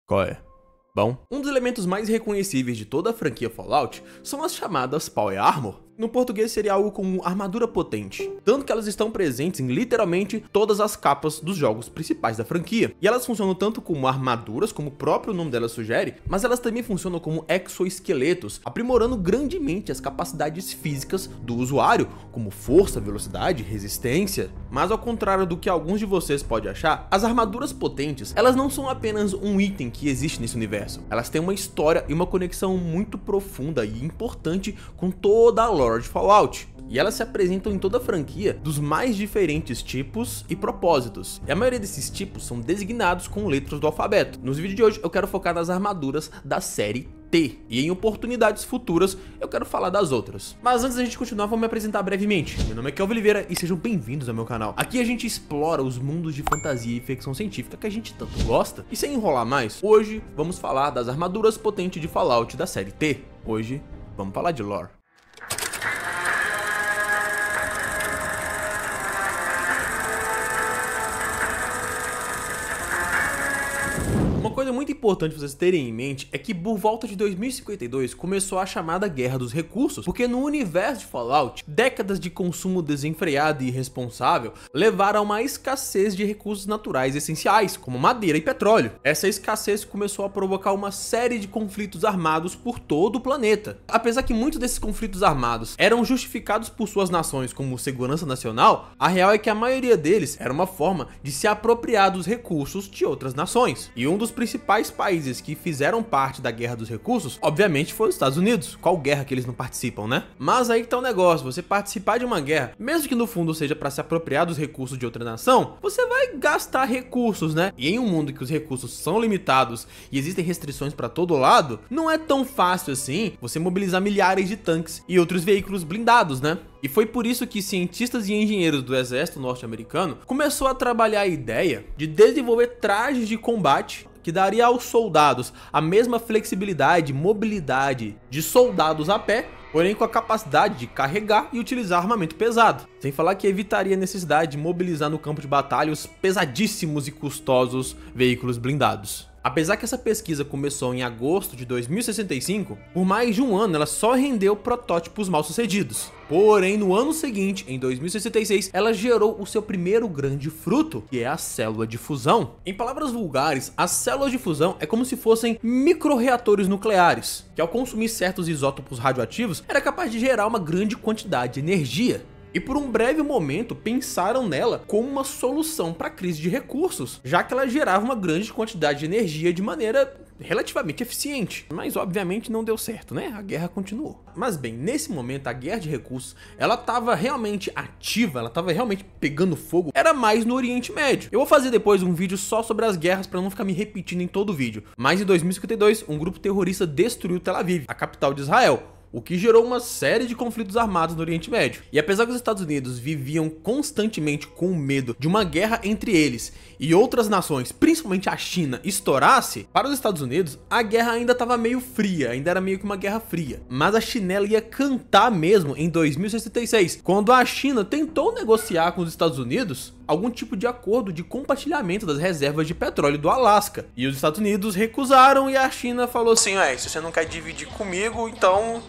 Qual é? Bom, um dos elementos mais reconhecíveis de toda a franquia Fallout são as chamadas Power Armor. No português seria algo como armadura potente, tanto que elas estão presentes em literalmente todas as capas dos jogos principais da franquia. E elas funcionam tanto como armaduras, como o próprio nome delas sugere, mas elas também funcionam como exoesqueletos, aprimorando grandemente as capacidades físicas do usuário, como força, velocidade, resistência. Mas ao contrário do que alguns de vocês podem achar, as armaduras potentes, elas não são apenas um item que existe nesse universo. Elas têm uma história e uma conexão muito profunda e importante com toda a lore de Fallout, e elas se apresentam em toda a franquia dos mais diferentes tipos e propósitos, e a maioria desses tipos são designados com letras do alfabeto. Nos vídeos de hoje eu quero focar nas armaduras da série T, e em oportunidades futuras eu quero falar das outras. Mas antes da gente continuar, vou me apresentar brevemente. Meu nome é Kelvin Oliveira e sejam bem-vindos ao meu canal. Aqui a gente explora os mundos de fantasia e ficção científica que a gente tanto gosta, e sem enrolar mais, hoje vamos falar das armaduras potentes de Fallout da série T. Hoje vamos falar de lore. Uma coisa muito importante vocês terem em mente é que por volta de 2052 começou a chamada Guerra dos Recursos, porque no universo de Fallout, décadas de consumo desenfreado e irresponsável levaram a uma escassez de recursos naturais essenciais, como madeira e petróleo. Essa escassez começou a provocar uma série de conflitos armados por todo o planeta. Apesar que muitos desses conflitos armados eram justificados por suas nações como segurança nacional, a real é que a maioria deles era uma forma de se apropriar dos recursos de outras nações. E um dos principais países que fizeram parte da Guerra dos Recursos, obviamente, foi os Estados Unidos. Qual guerra que eles não participam, né? Mas aí que tá o negócio, você participar de uma guerra, mesmo que no fundo seja para se apropriar dos recursos de outra nação, você vai gastar recursos, né? E em um mundo que os recursos são limitados e existem restrições para todo lado, não é tão fácil assim você mobilizar milhares de tanques e outros veículos blindados, né? E foi por isso que cientistas e engenheiros do exército norte-americano começou a trabalhar a ideia de desenvolver trajes de combate que daria aos soldados a mesma flexibilidade e mobilidade de soldados a pé, porém com a capacidade de carregar e utilizar armamento pesado. Sem falar que evitaria a necessidade de mobilizar no campo de batalha os pesadíssimos e custosos veículos blindados. Apesar que essa pesquisa começou em agosto de 2065, por mais de um ano ela só rendeu protótipos mal sucedidos. Porém, no ano seguinte, em 2066, ela gerou o seu primeiro grande fruto, que é a célula de fusão. Em palavras vulgares, as células de fusão é como se fossem micro-reatores nucleares, que ao consumir certos isótopos radioativos, era capaz de gerar uma grande quantidade de energia. E por um breve momento pensaram nela como uma solução para a crise de recursos, já que ela gerava uma grande quantidade de energia de maneira relativamente eficiente. Mas obviamente não deu certo, né? A guerra continuou. Mas bem, nesse momento a guerra de recursos, ela estava realmente ativa, ela estava realmente pegando fogo, era mais no Oriente Médio. Eu vou fazer depois um vídeo só sobre as guerras para não ficar me repetindo em todo o vídeo. Mas em 2052, um grupo terrorista destruiu Tel Aviv, a capital de Israel, o que gerou uma série de conflitos armados no Oriente Médio. E apesar que os Estados Unidos viviam constantemente com medo de uma guerra entre eles e outras nações, principalmente a China, estourasse, para os Estados Unidos a guerra ainda estava meio fria, ainda era meio que uma guerra fria. Mas a chinela ia cantar mesmo em 2066, quando a China tentou negociar com os Estados Unidos algum tipo de acordo de compartilhamento das reservas de petróleo do Alasca. E os Estados Unidos recusaram e a China falou assim: se você não quer dividir comigo, então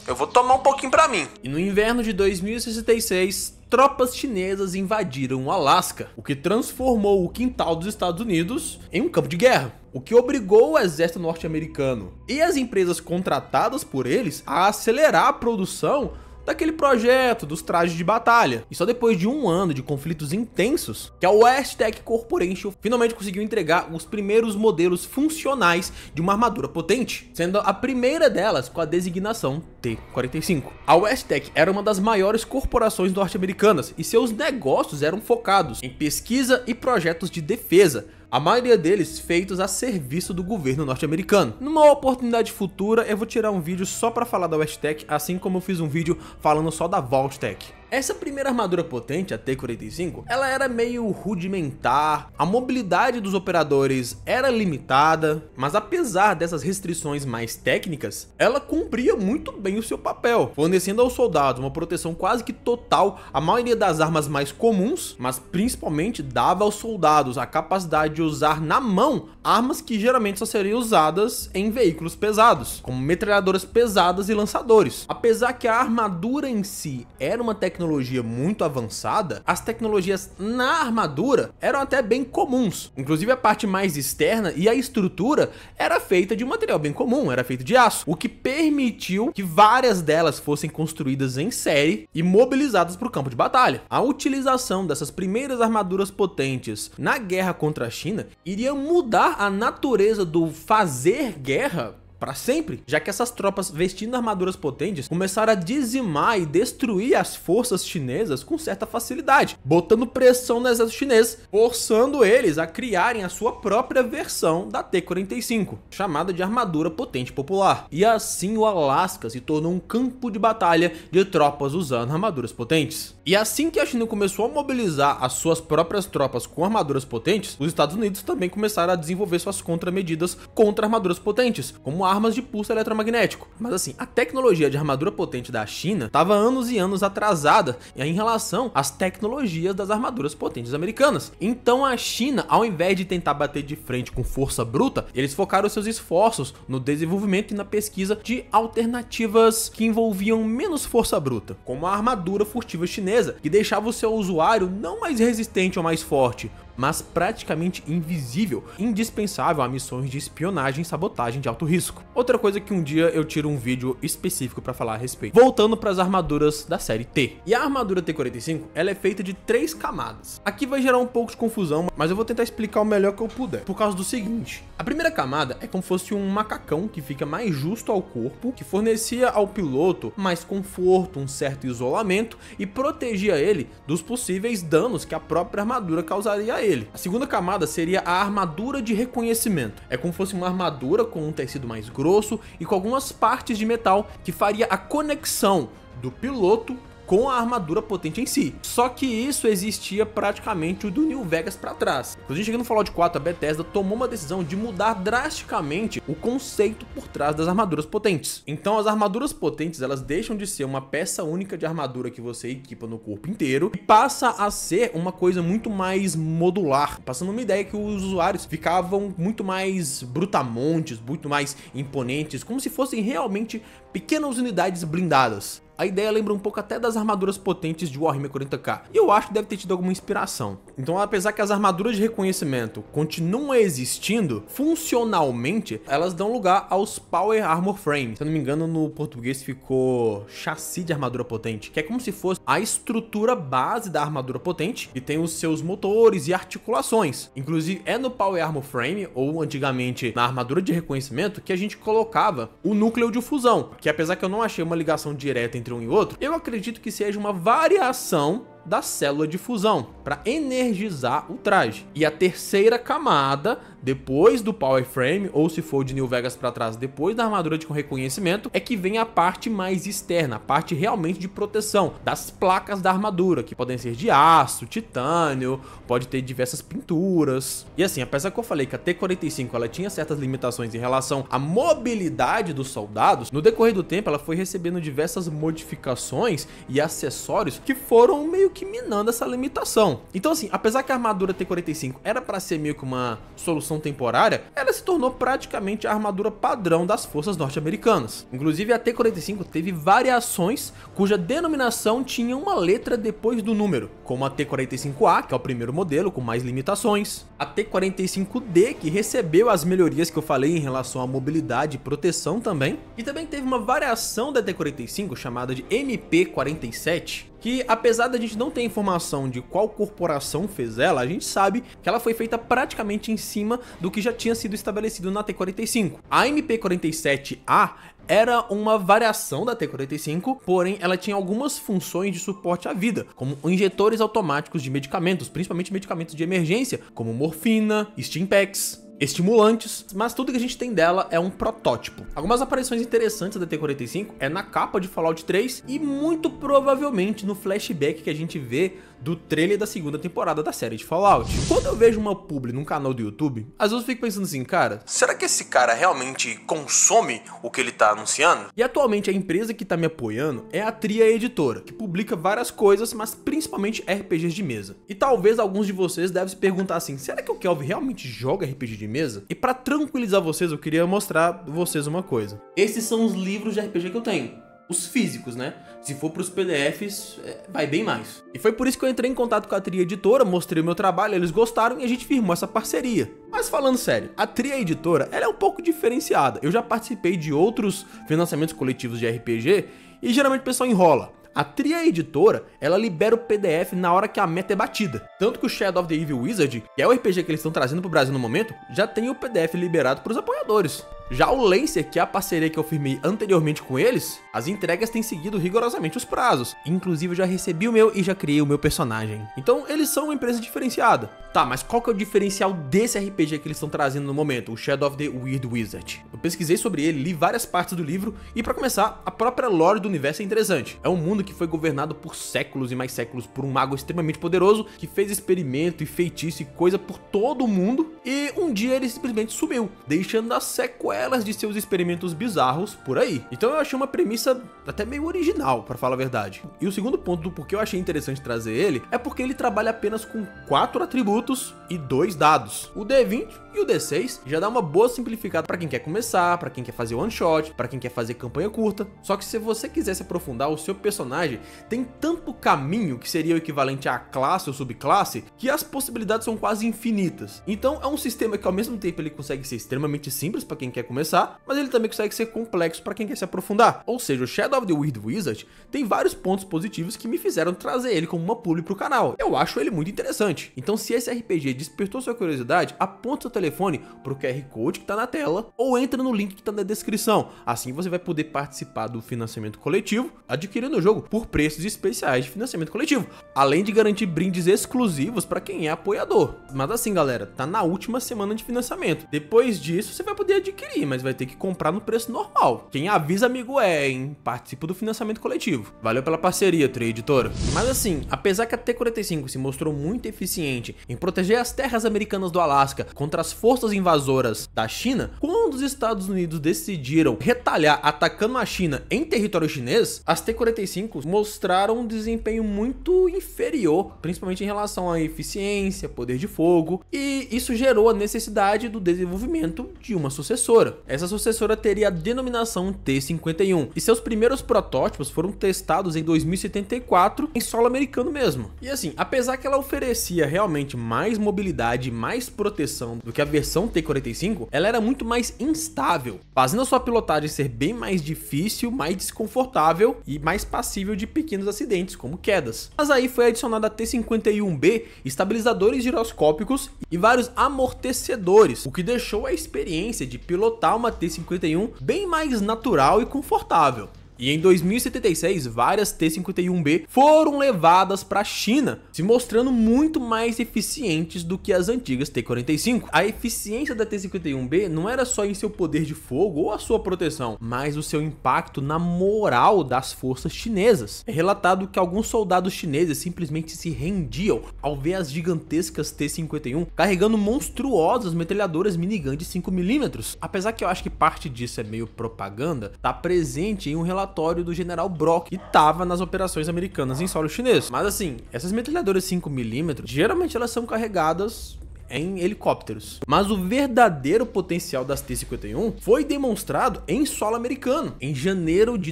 eu vou tomar um pouquinho pra mim. E no inverno de 2066, tropas chinesas invadiram o Alasca, o que transformou o quintal dos Estados Unidos em um campo de guerra, o que obrigou o exército norte-americano e as empresas contratadas por eles a acelerar a produção daquele projeto dos trajes de batalha. E só depois de um ano de conflitos intensos que a Westech Corporation finalmente conseguiu entregar os primeiros modelos funcionais de uma armadura potente, sendo a primeira delas com a designação T-45. A Westech era uma das maiores corporações norte-americanas e seus negócios eram focados em pesquisa e projetos de defesa, a maioria deles feitos a serviço do governo norte-americano. Numa oportunidade futura eu vou tirar um vídeo só para falar da Westech, assim como eu fiz um vídeo falando só da Vault-Tec. Essa primeira armadura potente, a T-45, ela era meio rudimentar, a mobilidade dos operadores era limitada, mas apesar dessas restrições mais técnicas, ela cumpria muito bem o seu papel, fornecendo aos soldados uma proteção quase que total à maioria das armas mais comuns, mas principalmente dava aos soldados a capacidade de usar na mão armas que geralmente só seriam usadas em veículos pesados, como metralhadoras pesadas e lançadores. Apesar que a armadura em si era uma tecnologia muito avançada, as tecnologias na armadura eram até bem comuns. Inclusive a parte mais externa e a estrutura era feita de um material bem comum, era feito de aço, o que permitiu que várias delas fossem construídas em série e mobilizadas para o campo de batalha. A utilização dessas primeiras armaduras potentes na guerra contra a China iria mudar a natureza do fazer guerra para sempre, já que essas tropas vestindo armaduras potentes começaram a dizimar e destruir as forças chinesas com certa facilidade, botando pressão no exército chinês, forçando eles a criarem a sua própria versão da T-45, chamada de armadura potente popular. E assim o Alasca se tornou um campo de batalha de tropas usando armaduras potentes. E assim que a China começou a mobilizar as suas próprias tropas com armaduras potentes, os Estados Unidos também começaram a desenvolver suas contramedidas contra armaduras potentes, como armas de pulso eletromagnético. Mas assim, a tecnologia de armadura potente da China estava anos e anos atrasada em relação às tecnologias das armaduras potentes americanas. Então a China, ao invés de tentar bater de frente com força bruta, eles focaram seus esforços no desenvolvimento e na pesquisa de alternativas que envolviam menos força bruta, como a armadura furtiva chinesa, que deixava o seu usuário não mais resistente ou mais forte, mas praticamente invisível, indispensável a missões de espionagem e sabotagem de alto risco. Outra coisa que um dia eu tiro um vídeo específico para falar a respeito. Voltando para as armaduras da série T. E a armadura T-45, ela é feita de 3 camadas. Aqui vai gerar um pouco de confusão, mas eu vou tentar explicar o melhor que eu puder, por causa do seguinte. A primeira camada é como se fosse um macacão que fica mais justo ao corpo, que fornecia ao piloto mais conforto, um certo isolamento e protegia ele dos possíveis danos que a própria armadura causaria a ele. A segunda camada seria a armadura de reconhecimento. É como se fosse uma armadura com um tecido mais grosso e com algumas partes de metal que faria a conexão do piloto com a armadura potente em si. Só que isso existia praticamente do New Vegas para trás. Quando a gente chega no Fallout 4, a Bethesda tomou uma decisão de mudar drasticamente o conceito por trás das armaduras potentes. Então as armaduras potentes, elas deixam de ser uma peça única de armadura que você equipa no corpo inteiro e passa a ser uma coisa muito mais modular, passando uma ideia que os usuários ficavam muito mais brutamontes, muito mais imponentes, como se fossem realmente pequenas unidades blindadas. A ideia lembra um pouco até das armaduras potentes de Warhammer 40k, e eu acho que deve ter tido alguma inspiração. Então, apesar que as armaduras de reconhecimento continuam existindo, funcionalmente, elas dão lugar aos Power Armor Frame. Se eu não me engano, no português ficou chassi de armadura potente, que é como se fosse a estrutura base da armadura potente, e tem os seus motores e articulações. Inclusive, é no Power Armor Frame, ou antigamente na armadura de reconhecimento, que a gente colocava o núcleo de fusão, que apesar que eu não achei uma ligação direta entre um e outro, eu acredito que seja uma variação da célula de fusão para energizar o traje. E a terceira camada, depois do Power Frame, ou se for de New Vegas para trás, depois da armadura de reconhecimento, é que vem a parte mais externa, a parte realmente de proteção das placas da armadura, que podem ser de aço, titânio, pode ter diversas pinturas. E assim, apesar que eu falei que a T-45 ela tinha certas limitações em relação à mobilidade dos soldados, no decorrer do tempo ela foi recebendo diversas modificações e acessórios que foram meio que minando essa limitação. Então assim, apesar que a armadura T-45 era para ser meio que uma solução temporária, ela se tornou praticamente a armadura padrão das forças norte-americanas. Inclusive a T-45 teve variações cuja denominação tinha uma letra depois do número, como a T-45A, que é o primeiro modelo com mais limitações, a T-45D, que recebeu as melhorias que eu falei em relação à mobilidade e proteção também, e também teve uma variação da T-45 chamada de MP-47, que apesar da gente não ter informação de qual corporação fez ela, a gente sabe que ela foi feita praticamente em cima do que já tinha sido estabelecido na T-45. A MP-47A era uma variação da T-45, porém ela tinha algumas funções de suporte à vida, como injetores automáticos de medicamentos, principalmente medicamentos de emergência, como morfina, Stimpaks. estimulantes, mas tudo que a gente tem dela é um protótipo. Algumas aparições interessantes da T-45 é na capa de Fallout 3 e muito provavelmente no flashback que a gente vê do trailer da segunda temporada da série de Fallout. Quando eu vejo uma publi num canal do YouTube, às vezes eu fico pensando assim, cara, será que esse cara realmente consome o que ele tá anunciando? E atualmente a empresa que tá me apoiando é a Tria Editora, que publica várias coisas, mas principalmente RPGs de mesa. E talvez alguns de vocês devem se perguntar assim, será que o Kelvin realmente joga RPG de mesa? E pra tranquilizar vocês, eu queria mostrar vocês uma coisa. Esses são os livros de RPG que eu tenho. Os físicos, né? Se for para os PDFs, vai bem mais. E foi por isso que eu entrei em contato com a Tria Editora, mostrei o meu trabalho, eles gostaram e a gente firmou essa parceria. Mas falando sério, a Tria Editora, ela é um pouco diferenciada. Eu já participei de outros financiamentos coletivos de RPG e geralmente o pessoal enrola. A Tria Editora, ela libera o PDF na hora que a meta é batida. Tanto que o Shadow of the Evil Wizard, que é o RPG que eles estão trazendo pro Brasil no momento, já tem o PDF liberado para os apoiadores. Já o Lancer, que é a parceria que eu firmei anteriormente com eles, as entregas têm seguido rigorosamente os prazos. Inclusive eu já recebi o meu e já criei o meu personagem. Então eles são uma empresa diferenciada. Tá, mas qual que é o diferencial desse RPG que eles estão trazendo no momento, o Shadow of the Weird Wizard? Eu pesquisei sobre ele, li várias partes do livro e pra começar, a própria lore do universo é interessante. É um mundo que foi governado por séculos e mais séculos por um mago extremamente poderoso que fez experimento e feitiço e coisa por todo o mundo e um dia ele simplesmente sumiu, deixando as sequelas de seus experimentos bizarros por aí. Então eu achei uma premissa até meio original, pra falar a verdade. E o segundo ponto do porquê eu achei interessante trazer ele é porque ele trabalha apenas com 4 atributos e 2 dados. O D20 e o D6 já dá uma boa simplificada pra quem quer começar, pra quem quer fazer one shot, pra quem quer fazer campanha curta. Só que se você quiser se aprofundar, o seu personagem tem tanto caminho, que seria o equivalente a classe ou subclasse, que as possibilidades são quase infinitas. Então é um sistema que ao mesmo tempo ele consegue ser extremamente simples pra quem quer começar, mas ele também consegue ser complexo para quem quer se aprofundar. Ou seja, o Shadow of the Weird Wizard tem vários pontos positivos que me fizeram trazer ele como uma publi pro canal. Eu acho ele muito interessante. Então se esse RPG despertou sua curiosidade, aponta seu telefone pro QR Code que tá na tela ou entra no link que tá na descrição. Assim você vai poder participar do financiamento coletivo, adquirindo o jogo por preços especiais de financiamento coletivo, além de garantir brindes exclusivos para quem é apoiador. Mas assim, galera, tá na última semana de financiamento. Depois disso você vai poder adquirir, mas vai ter que comprar no preço normal. Quem avisa, amigo, hein? Participa do financiamento coletivo. Valeu pela parceria, Tria Editora. Mas assim, apesar que a T-45 se mostrou muito eficiente em proteger as terras americanas do Alasca contra as forças invasoras da China, quando os Estados Unidos decidiram retalhar atacando a China em território chinês, as T-45 mostraram um desempenho muito inferior, principalmente em relação à eficiência, poder de fogo, e isso gerou a necessidade do desenvolvimento de uma sucessora. Essa sucessora teria a denominação T-51 e seus primeiros protótipos foram testados em 2074 em solo americano mesmo. E assim, apesar que ela oferecia realmente mais mobilidade e mais proteção do que a versão T-45, ela era muito mais instável, fazendo a sua pilotagem ser bem mais difícil, mais desconfortável e mais passível de pequenos acidentes, como quedas. Mas aí foi adicionada a T-51B, estabilizadores giroscópicos e vários amortecedores, o que deixou a experiência de pilotar uma T-51 bem mais natural e confortável. E em 2076, várias T-51B foram levadas para a China, se mostrando muito mais eficientes do que as antigas T-45. A eficiência da T-51B não era só em seu poder de fogo ou a sua proteção, mas o seu impacto na moral das forças chinesas. É relatado que alguns soldados chineses simplesmente se rendiam ao ver as gigantescas T-51 carregando monstruosas metralhadoras minigun de 5mm. Apesar que eu acho que parte disso é meio propaganda, tá presente em um relatório do General Brock e tava nas operações americanas em solo chinês. Mas assim, essas metralhadoras 5mm, geralmente elas são carregadas em helicópteros. Mas o verdadeiro potencial das T-51 foi demonstrado em solo americano, em janeiro de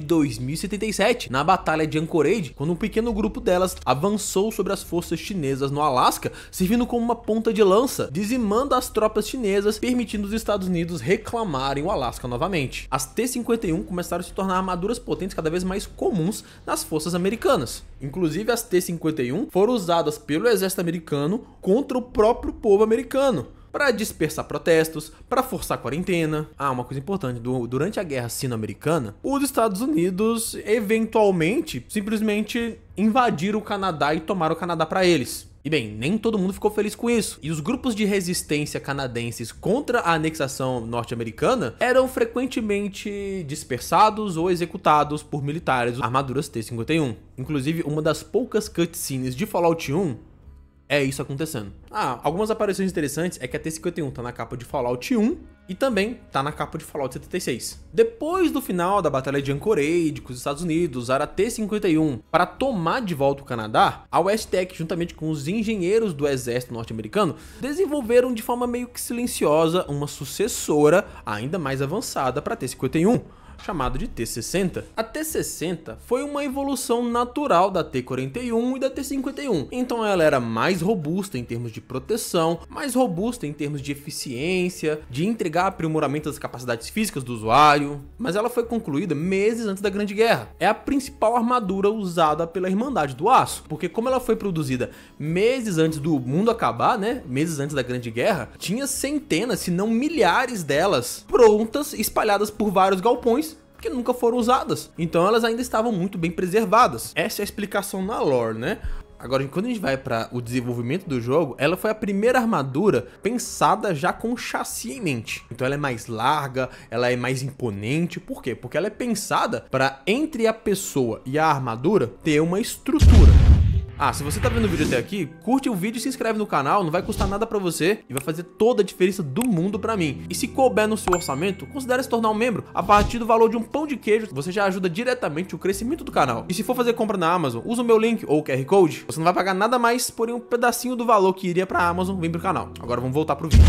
2077, na Batalha de Anchorage, quando um pequeno grupo delas avançou sobre as forças chinesas no Alasca, servindo como uma ponta de lança, dizimando as tropas chinesas, permitindo os Estados Unidos reclamarem o Alasca novamente. As T-51 começaram a se tornar armaduras potentes cada vez mais comuns nas forças americanas. Inclusive as T-51 foram usadas pelo exército americano contra o próprio povo americano, para dispersar protestos, para forçar quarentena. Uma coisa importante, durante a guerra sino-americana, os Estados Unidos eventualmente simplesmente invadiram o Canadá e tomaram o Canadá para eles. E bem, nem todo mundo ficou feliz com isso, e os grupos de resistência canadenses contra a anexação norte-americana eram frequentemente dispersados ou executados por militares armaduras T-51. Inclusive, uma das poucas cutscenes de Fallout 1 é isso acontecendo. Algumas aparições interessantes é que a T-51 tá na capa de Fallout 1 e também tá na capa de Fallout 76. Depois do final da Batalha de Anchorage, que os Estados Unidos usaram a T-51 para tomar de volta o Canadá, a WestTech, juntamente com os engenheiros do exército norte-americano, desenvolveram de forma meio que silenciosa uma sucessora ainda mais avançada para a T-51, chamado de T-60. A T-60 foi uma evolução natural da T-41 e da T-51, então ela era mais robusta em termos de proteção, mais robusta em termos de eficiência, de entregar aprimoramento das capacidades físicas do usuário, mas ela foi concluída meses antes da Grande Guerra. É a principal armadura usada pela Irmandade do Aço, porque como ela foi produzida meses antes do mundo acabar, né, meses antes da Grande Guerra, tinha centenas, se não milhares delas prontas, espalhadas por vários galpões, que nunca foram usadas. Então elas ainda estavam muito bem preservadas. Essa é a explicação na lore, né? Agora, quando a gente vai para o desenvolvimento do jogo, ela foi a primeira armadura pensada já com chassi em mente. Então ela é mais larga, ela é mais imponente. Por quê? Porque ela é pensada para, entre a pessoa e a armadura, ter uma estrutura. Se você tá vendo o vídeo até aqui, curte o vídeo e se inscreve no canal, não vai custar nada pra você e vai fazer toda a diferença do mundo pra mim. E se couber no seu orçamento, considere se tornar um membro. A partir do valor de um pão de queijo, você já ajuda diretamente o crescimento do canal. E se for fazer compra na Amazon, usa o meu link ou o QR Code, você não vai pagar nada mais, porém um pedacinho do valor que iria pra Amazon vem pro canal. Agora vamos voltar pro vídeo.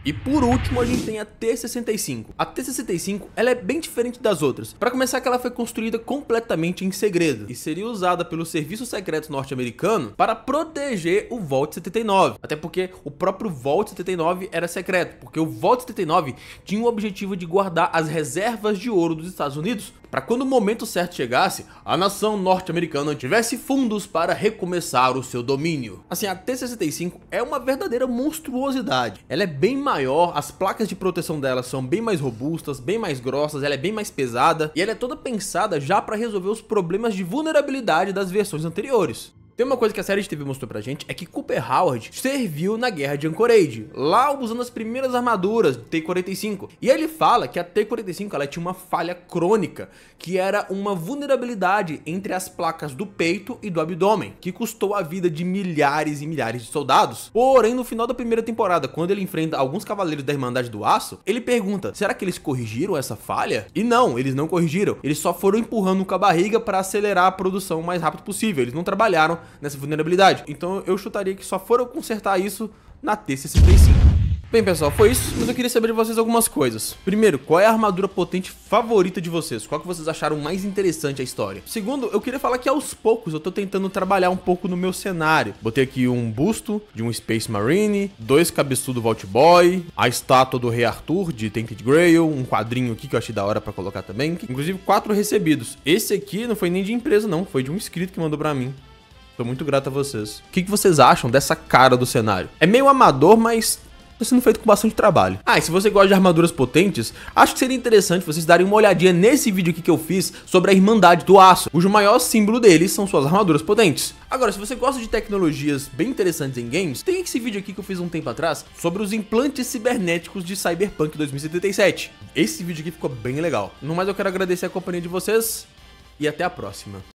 E por último, a gente tem a T-65. A T-65, ela é bem diferente das outras. Para começar, que ela foi construída completamente em segredo e seria usada pelo Serviço Secreto norte-americano para proteger o Vault 79. Até porque o próprio Vault 79 era secreto, porque o Vault 79 tinha o objetivo de guardar as reservas de ouro dos Estados Unidos, para quando o momento certo chegasse, a nação norte-americana tivesse fundos para recomeçar o seu domínio. Assim, a T-65 é uma verdadeira monstruosidade. Ela é bem maior, as placas de proteção dela são bem mais robustas, bem mais grossas, ela é bem mais pesada e ela é toda pensada já para resolver os problemas de vulnerabilidade das versões anteriores. Tem uma coisa que a série de TV mostrou pra gente, é que Cooper Howard serviu na Guerra de Anchorage, lá usando as primeiras armaduras de T-45. E ele fala que a T-45 ela tinha uma falha crônica, que era uma vulnerabilidade entre as placas do peito e do abdômen, que custou a vida de milhares e milhares de soldados. Porém, no final da primeira temporada, quando ele enfrenta alguns cavaleiros da Irmandade do Aço, ele pergunta, será que eles corrigiram essa falha? E não, eles não corrigiram, eles só foram empurrando com a barriga para acelerar a produção o mais rápido possível, eles não trabalharam nessa vulnerabilidade. Então eu chutaria que só foram consertar isso na T-65. Bem, pessoal, foi isso, mas eu queria saber de vocês algumas coisas. Primeiro, qual é a armadura potente favorita de vocês? Qual que vocês acharam mais interessante a história? Segundo, eu queria falar que aos poucos eu tô tentando trabalhar um pouco no meu cenário. Botei aqui um busto de um Space Marine, 2 cabeçudo Vault Boy, a estátua do Rei Arthur de Tainted Grail, um quadrinho aqui que eu achei da hora pra colocar também. Inclusive 4 recebidos. Esse aqui não foi nem de empresa não, foi de um inscrito que mandou pra mim. Tô muito grato a vocês. O que vocês acham dessa cara do cenário? É meio amador, mas tá sendo feito com bastante trabalho. E se você gosta de armaduras potentes, acho que seria interessante vocês darem uma olhadinha nesse vídeo aqui que eu fiz sobre a Irmandade do Aço, cujo maior símbolo deles são suas armaduras potentes. Agora, se você gosta de tecnologias bem interessantes em games, tem esse vídeo aqui que eu fiz um tempo atrás sobre os implantes cibernéticos de Cyberpunk 2077. Esse vídeo aqui ficou bem legal. No mais, eu quero agradecer a companhia de vocês e até a próxima.